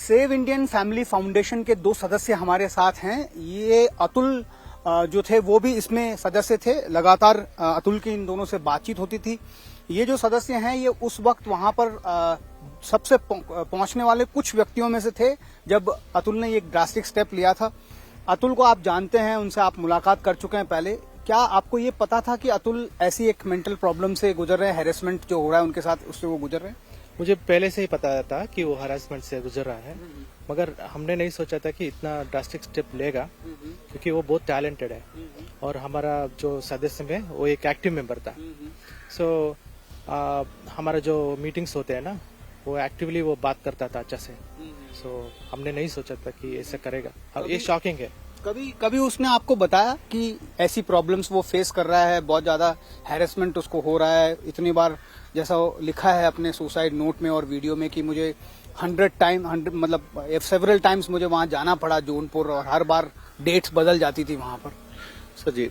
Save Indian family foundation के दो सदस्य हमारे साथ हैं। ये अतुल जो थे वो भी इसमें सदस्य थे। लगातार अतुल की इन दोनों से बातचीत होती थी। ये जो सदस्य हैं ये उस वक्त वहां पर सबसे पहुंचने वाले कुछ व्यक्तियों में से थे जब अतुल ने ये ड्रास्टिक स्टेप लिया था। अतुल को आप जानते हैं, उनसे आप मुलाकात कर चुके हैं पहले। क्या आपको ये पता था कि अतुल ऐसी एक मेंटल प्रॉब्लम से गुजर रहे हैं, हैरेसमेंट जो हो रहा है उनके साथ उससे वो गुजर रहे हैं? मुझे पहले से ही पता था कि वो हरासमेंट से गुजर रहा है, मगर हमने नहीं सोचा था कि इतना ड्रास्टिक स्टेप लेगा, क्योंकि वो बहुत टैलेंटेड है और हमारा जो सदस्य में वो एक एक्टिव मेंबर था। सो हमारा जो मीटिंग्स होते हैं ना, वो एक्टिवली वो बात करता था अच्छा से। सो हमने नहीं सोचा था कि ऐसा करेगा। अब ये शॉकिंग है। कभी उसने आपको बताया कि ऐसी प्रॉब्लम्स वो फेस कर रहा है, बहुत ज्यादा हैरेसमेंट उसको हो रहा है? इतनी बार जैसा लिखा है अपने सुसाइड नोट में और वीडियो में कि मुझे 100 सेवरल टाइम्स मुझे वहां जाना पड़ा जौनपुर, और हर बार डेट्स बदल जाती थी वहां पर। सर जी,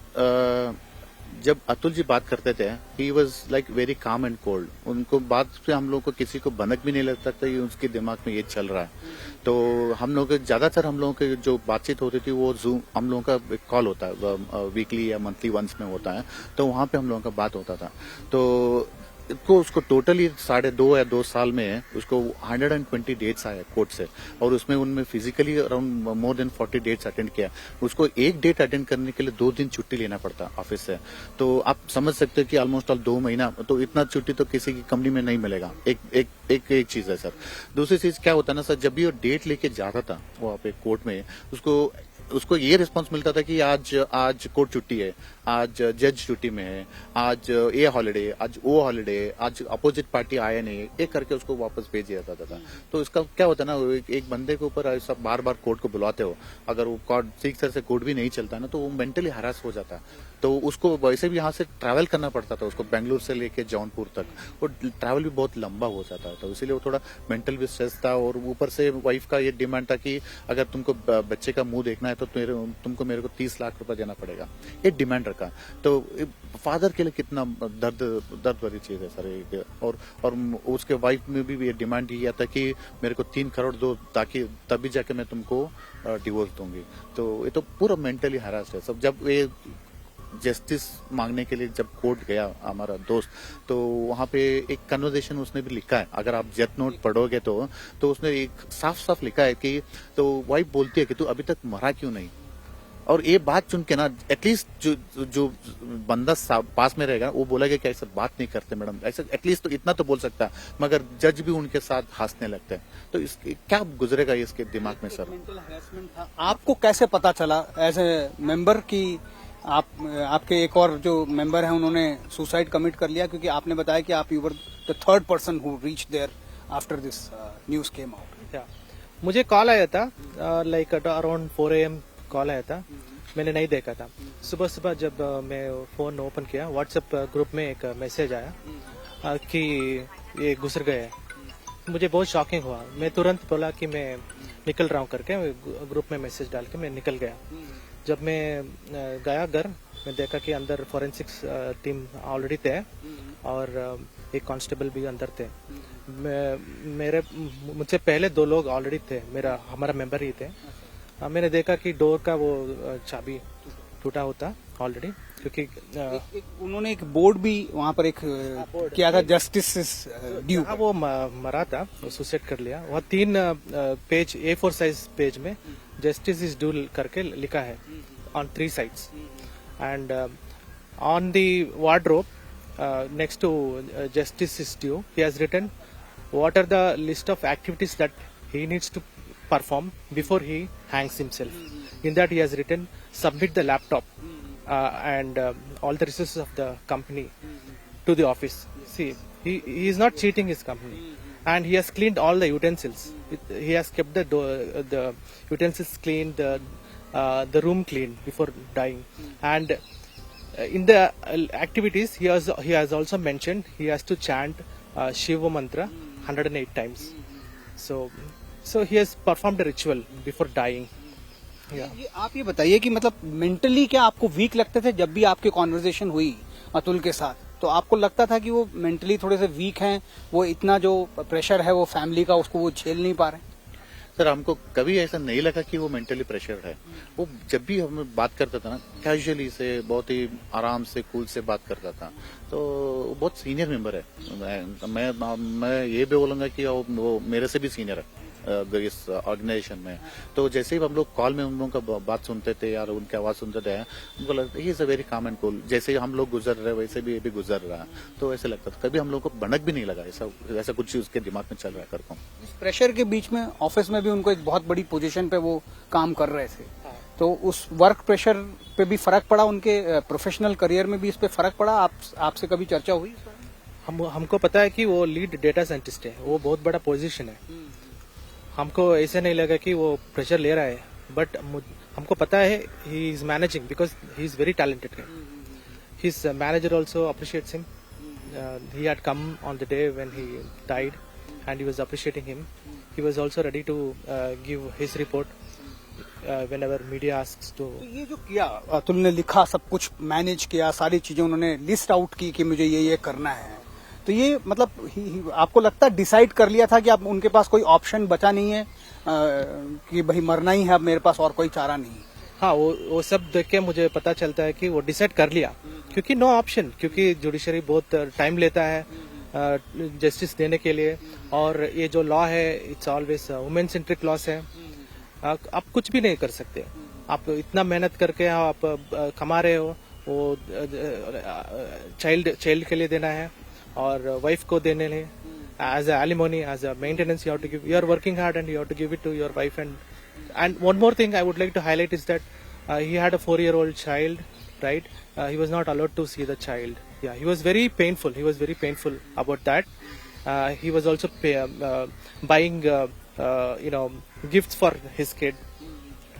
जब अतुल जी बात करते थे, he was like very calm and cold. उनको बात से हम लोग को किसी को भनक भी नहीं लगता था कि उसके दिमाग में ये चल रहा है। तो हम लोग ज्यादातर हम लोगों के जो बातचीत होती थी वो जूम, हम लोगों का एक कॉल होता है वीकली या मंथली वंस में होता है, तो वहां पे हम लोगों का बात होता था। तो उसको टोटली 2.5 या 2 साल में उसको 120 डेट्स आए कोर्ट से, और उसमें उनमें physically around more than 40 dates attend किया। उसको एक डेट अटेंड करने के लिए 2 दिन छुट्टी लेना पड़ता ऑफिस से। तो आप समझ सकते हो कि ऑलमोस्ट 2 महीना, तो इतना छुट्टी तो किसी की कंपनी में नहीं मिलेगा। एक चीज है सर। दूसरी चीज क्या होता है ना सर, जब भी वो डेट लेके जाता था वहां पे कोर्ट में, उसको ये रिस्पांस मिलता था कि आज कोर्ट छुट्टी है, आज जज छुट्टी में है, आज ये हॉलिडे, आज वो हॉलिडे, आज अपोजिट पार्टी आया नहीं, एक करके उसको वापस भेज दिया जाता था। तो इसका क्या होता है ना, एक बंदे के ऊपर ऐसा बार बार कोर्ट को बुलाते हो, अगर वो कोर्ट ठीक तरह से कोर्ट भी नहीं चलता ना, तो वो मेंटली हरास हो जाता है। तो उसको वैसे भी यहाँ से ट्रैवल करना पड़ता था, उसको बेंगलुरु से लेके जौनपुर तक, वो ट्रैवल भी बहुत लंबा हो जाता था। इसीलिए वो थोड़ा मेंटल भी स्ट्रेस था, और ऊपर से वाइफ का ये डिमांड था कि अगर तुमको बच्चे का मुंह देखना है तो तुमको मेरे को 30 लाख रुपए देना पड़ेगा, ये डिमांड रखा। तो फादर के लिए कितना दर्द भरी चीज है सर। और उसके वाइफ में भी ये डिमांड किया था कि मेरे को 3 करोड़ दो, ताकि तभी जाके मैं तुमको डिवोर्स दूंगी। तो ये तो पूरा मेंटली हरास है सब। जब ये जस्टिस मांगने के लिए जब कोर्ट गया हमारा दोस्त, तो वहां पे एक कन्वर्सेशन उसने भी लिखा है, अगर आप डेथ नोट पढ़ोगे तो उसने एक साफ साफ लिखा है कि, तो वाइफ बोलती है कि तू अभी तक मरा क्यों नहीं। और ये बात सुन के ना, एटलीस्ट जो बंदा पास में रहेगा वो बोलेगा कि ऐसा बात नहीं करते मैडम, ऐसा एटलीस्ट तो इतना तो बोल सकता है, मगर जज भी उनके साथ हंसने लगते हैं। तो इसके क्या गुजरेगा इसके दिमाग में सर? मेंटल हैरेसमेंट था। आपको कैसे पता चला एज ए मेंबर की आपके एक और जो मेंबर हैं उन्होंने सुसाइड कमिट कर लिया? क्योंकि आपने बताया कि आप you were the third person who reach there after this news came out. मुझे कॉल आया था, लाइक अराउंड 4 AM कॉल आया था। मैंने नहीं देखा था। सुबह जब मैं फोन ओपन किया, व्हाट्सएप ग्रुप में एक मैसेज आया कि ये गुजर गए। मुझे बहुत शॉकिंग हुआ। मैं तुरंत बोला कि मैं निकल रहा हूँ करके, ग्रुप में मैसेज डाल के मैं निकल गया। जब मैं गया घर, मैं देखा कि अंदर फॉरेंसिक्स टीम ऑलरेडी थे और एक कांस्टेबल भी अंदर थे। मुझसे पहले 2 लोग ऑलरेडी थे, हमारा मेंबर ही थे। मैंने देखा कि डोर का वो चाबी टूटा होता ऑलरेडी, क्योंकि उन्होंने एक बोर्ड भी वहां पर एक किया था, जस्टिस इज ड्यू। वो मरा था, वो सुसाइड कर लिया। वह 3 पेज A4 साइज पेज में जस्टिस इज ड्यू करके लिखा है on 3 sides. And on the wardrobe next to justice is due, he has written what are the list of activities that he needs to perform before he hangs himself. In that he has written, submit the laptop and all the resources of the company to the office. See, he is not cheating his company, and he has cleaned all the utensils. He has kept the utensils clean, the room clean before dying. And in the activities, he has also mentioned he has to chant Shiva mantra 108 times. So he has performed a ritual before dying. ये आप ये बताइए कि मतलब mentally क्या आपको week लगते थे जब भी आपकी कॉन्वर्सेशन हुई अतुल के साथ? तो आपको लगता था कि वो मेंटली थोड़े से वीक हैं, वो इतना जो प्रेशर है वो फैमिली का उसको वो झेल नहीं पा रहे? सर हमको कभी ऐसा नहीं लगा कि वो मेंटली प्रेशर है। वो जब भी हम बात करता था ना, कैजुअली से, बहुत ही आराम से, कूल से बात करता था। तो वो बहुत सीनियर मेंबर है। मैं ये भी बोलूंगा कि वो मेरे से भी सीनियर है इस ऑर्गेनाइजेशन में। तो जैसे ही हम लोग कॉल में उन लोगों का बात सुनते थे यार, उनकी आवाज सुनते थे, हमको लगता he is a very common cool. जैसे ही हम लोग गुजर रहे वैसे भी ये भी गुजर रहा है, तो ऐसे लगता था। कभी हम लोग को भनक भी नहीं लगा ऐसा कुछ उसके दिमाग में चल रहा है करता हूँ। इस प्रेशर के बीच में ऑफिस में भी उनको एक बहुत बड़ी पोजीशन पे वो काम कर रहे थे, तो उस वर्क प्रेशर पे भी फर्क पड़ा, उनके प्रोफेशनल करियर में भी इस पे फर्क पड़ा? आपसे कभी चर्चा हुई? हमको पता है कि वो लीड डेटा साइंटिस्ट है, वो बहुत बड़ा पोजीशन है। हमको ऐसे नहीं लगा कि वो प्रेशर ले रहा है, बट हमको पता है he is managing because he is very talented. His manager also appreciates him. He had come on the day when he died and he was appreciating him. He was also ready to give his report whenever media asks to. ये जो किया अतुल ने, लिखा, सब कुछ manage किया, सारी चीजें उन्होंने लिस्ट आउट की कि मुझे ये करना है, तो ये मतलब आपको लगता है डिसाइड कर लिया था कि आप उनके पास कोई ऑप्शन बचा नहीं है कि भाई मरना ही है, अब मेरे पास और कोई चारा नहीं? हाँ, वो सब देख के मुझे पता चलता है कि वो डिसाइड कर लिया, क्योंकि नो ऑप्शन, क्योंकि जुडिशरी बहुत टाइम लेता है जस्टिस देने के लिए, और ये जो लॉ है it's always women centric loss है। आप कुछ भी नहीं कर सकते। आप इतना मेहनत करके आप कमा रहे हो, वो चाइल्ड के लिए देना है और वाइफ को देने लिए as a alimony, as a maintenance you have to give. You are working hard and you have to give it to your wife. And one more thing I would like to highlight is that he had a 4-year-old child, right? He was not allowed to see the child. Yeah, he was very painful. He was very painful about that. He was also buying gifts for his kid,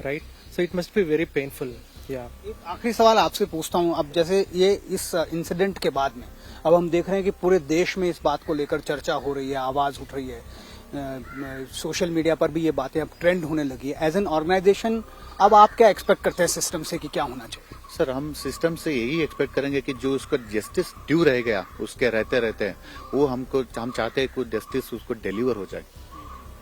right? So it must be very painful. Yeah. एक आखिरी सवाल आपसे पूछता हूँ। अब जैसे ये इस इंसिडेंट के बाद में अब हम देख रहे हैं कि पूरे देश में इस बात को लेकर चर्चा हो रही है, आवाज उठ रही है, सोशल मीडिया पर भी ये बातें अब ट्रेंड होने लगी है। एज एन ऑर्गेनाइजेशन अब आप क्या एक्सपेक्ट करते हैं सिस्टम से कि क्या होना चाहिए? सर हम सिस्टम से यही एक्सपेक्ट करेंगे कि जो उसको जस्टिस ड्यू रह गया उसके रहते वो हम चाहते हैं कि जस्टिस उसको डिलीवर हो जाए,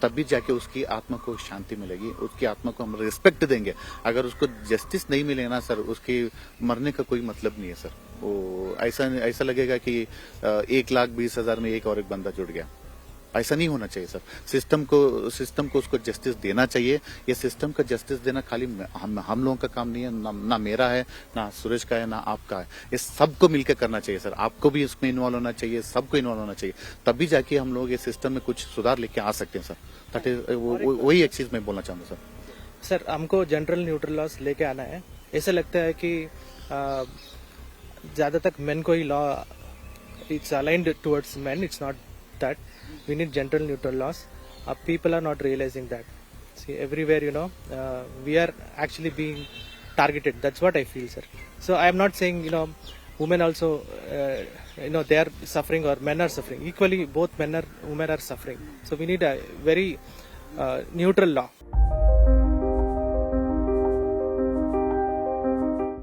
तभी जाके उसकी आत्मा को शांति मिलेगी, उसकी आत्मा को हम रिस्पेक्ट देंगे। अगर उसको जस्टिस नहीं मिले ना सर, उसकी मरने का कोई मतलब नहीं है सर। वो ऐसा लगेगा कि 1,20,000 में एक और एक बंदा जुड़ गया। ऐसा नहीं होना चाहिए सर। सिस्टम को उसको जस्टिस देना चाहिए। ये सिस्टम का जस्टिस देना खाली हम लोगों का काम नहीं है, ना मेरा है, ना सुरेश का है, ना आपका है। ये सबको मिलकर करना चाहिए सर। आपको भी इसमें इन्वॉल्व होना चाहिए, सबको इन्वॉल्व होना चाहिए, तभी जाके हम लोग ये सिस्टम में कुछ सुधार लेके आ सकते हैं सर। वही एक चीज मैं बोलना चाहूंगा सर। हमको जनरल न्यूट्रल लॉस लेके आना है। ऐसा लगता है कि ज्यादा तक मेन को ही law it's aligned towards men, it's not that we need general neutral laws. People are not realizing that. See, everywhere we are actually being targeted. That's what I feel, sir. So I am not saying women also they are suffering or men are suffering equally. Both men or women are suffering. So we need a very neutral law.